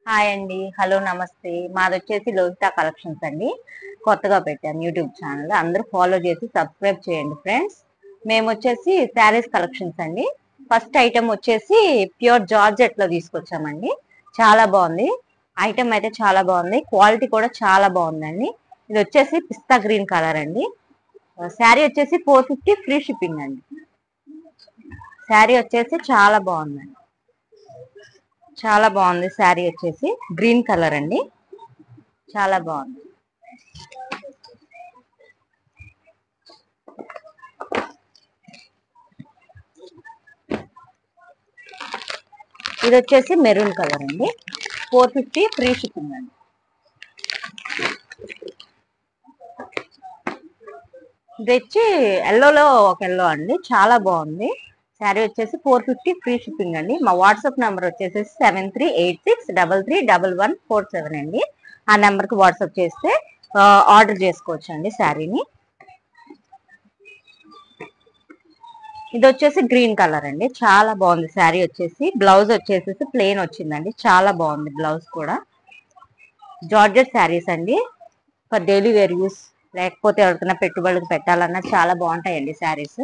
Hi అండి, hello నమస్తే. మాది వచ్చేసి లోహిత కలెక్షన్స్ అండి. కొత్తగా పెట్టాం యూట్యూబ్ ఛానల్, అందరూ ఫాలో చేసి సబ్స్క్రైబ్ చేయండి ఫ్రెండ్స్. మేము వచ్చేసి శారీస్ కలెక్షన్స్ అండి. ఫస్ట్ ఐటమ్ వచ్చేసి ప్యూర్ జార్జెట్ లో తీసుకొచ్చామండి. చాలా బాగుంది ఐటమ్, అయితే చాలా బాగుంది, క్వాలిటీ కూడా చాలా బాగుందండి. ఇది వచ్చేసి పిస్తా గ్రీన్ కలర్ అండి. శారీ వచ్చేసి 450 ఫ్రీ షిప్పింగ్ అండి. శారీ వచ్చేసి చాలా బాగుందండి, చాలా బాగుంది. శారీ వచ్చేసి గ్రీన్ కలర్ అండి, చాలా బాగుంది. ఇది వచ్చేసి మెరూన్ కలర్ అండి, 450 ఫ్రీ షిప్పింగ్ అండి. ఇది వచ్చి ఎల్లోలో ఒక ఎల్లో అండి, చాలా బాగుంది. శారీ వచ్చేసి 450 ఫ్రీ షిప్పింగ్ అండి. మా వాట్సాప్ నెంబర్ వచ్చేసి 7386331147 అండి. ఆ నెంబర్కి వాట్సాప్ చేస్తే ఆర్డర్ చేసుకోవచ్చు అండి శారీని. ఇది వచ్చేసి గ్రీన్ కలర్ అండి, చాలా బాగుంది. శారీ వచ్చేసి బ్లౌజ్ వచ్చేసి ప్లెయిన్ వచ్చిందండి, చాలా బాగుంది. బ్లౌజ్ కూడా జార్జెట్ శారీస్ అండి, ఫర్ డైలీ వేర్ యూస్, లేకపోతే ఎవరికైనా పెట్టుబడులకు పెట్టాలన్నా చాలా బాగుంటాయండి శారీస్.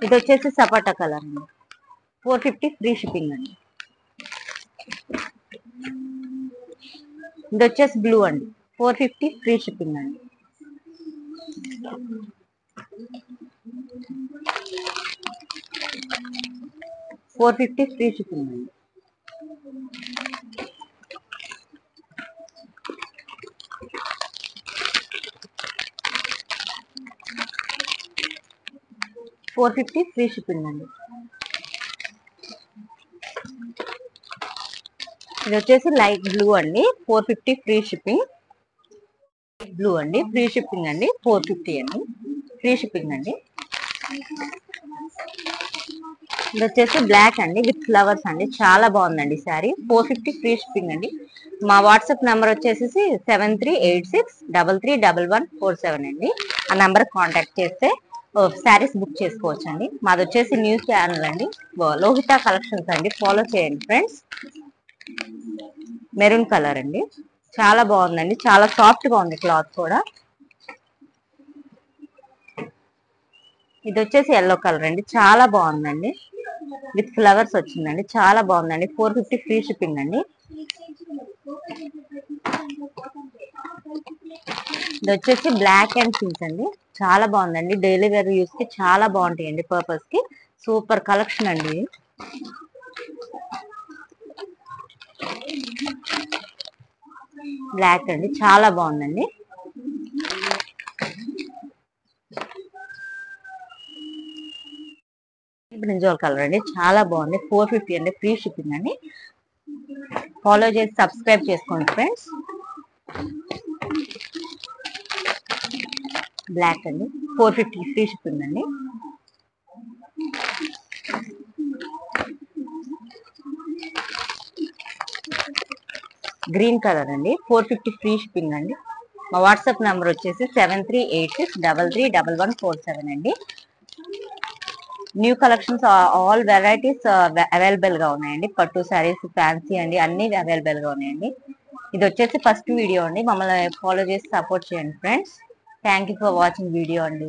ఇది వచ్చేసి సపోటా కలర్ అండి, 450 ఫ్రీ షిప్పింగ్ అండి. ఇది వచ్చేసి బ్లూ అండి, 450 ఫ్రీ షిప్పింగ్ అండి. $450 ఫ్రీ షిప్పింగ్ అండి. $450 ఫ్రీ షిప్పింగ్ అండి. ఇది వచ్చేసి లైట్ బ్లూ అండి, 450 ఫ్రీ షిప్పింగ్. బ్లూ అండి, ఫ్రీ షిప్పింగ్ అండి, 450 అండి, ఫ్రీ షిప్పింగ్ అండి. ఇది వచ్చేసి బ్లాక్ అండి విత్ ఫ్లవర్స్ అండి, చాలా బాగుందండి శారీ. 450 ఫ్రీ షిప్పింగ్ అండి. మా వాట్సాప్ నెంబర్ వచ్చేసి 7386331147 అండి. ఆ నెంబర్ కాంటాక్ట్ చేస్తే శారీస్ బుక్ చేసుకోవచ్చు అండి. మాది వచ్చేసి న్యూస్ ఛానల్ అండి, లోహిత కలెక్షన్స్ అండి, ఫాలో చేయండి ఫ్రెండ్స్. మెరూన్ కలర్ అండి, చాలా బాగుందండి, చాలా సాఫ్ట్ గా ఉంది క్లాత్ కూడా. ఇది వచ్చేసి ఎల్లో కలర్ అండి, చాలా బాగుందండి, విత్ ఫ్లవర్స్ వచ్చిందండి, చాలా బాగుందండి. 450 ఫ్రీ షిప్పింగ్ అండి. ఇది వచ్చేసి బ్లాక్ అండ్ పింక్ అండి, చాలా బాగుందండి. డైలీ వేర్ యూస్ కి చాలా బాగుంటాయండి, పర్పస్ కి సూపర్ కలెక్షన్ అండి. బ్లాక్ అండి, చాలా బాగుందండి. బ్రింజాల్ కలర్ అండి, చాలా బాగుంది. 450 అండి, ఫ్రీ షిప్పింగ్ అండి. ఫాలో చేసి సబ్స్క్రైబ్ చేసుకోండి ఫ్రెండ్స్. బ్లాక్ అండి, 450 ఫ్రీ షిప్పింగ్ అండి. గ్రీన్ కలర్ అండి, 450 ఫ్రీ షిప్పింగ్ అండి. మా వాట్సాప్ నెంబర్ వచ్చేసి 7386331147 అండి. New collections all varieties available గా ఉన్నాయండి. పట్టు శారీస్, ఫ్యాన్సీ అండి, అన్ని అవైలబుల్ గా ఉన్నాయండి. ఇది వచ్చేసి ఫస్ట్ వీడియో అండి, మమ్మల్ని ఫాలో చేసి సపోర్ట్ చేయండి friends. Thank you for watching video అండి.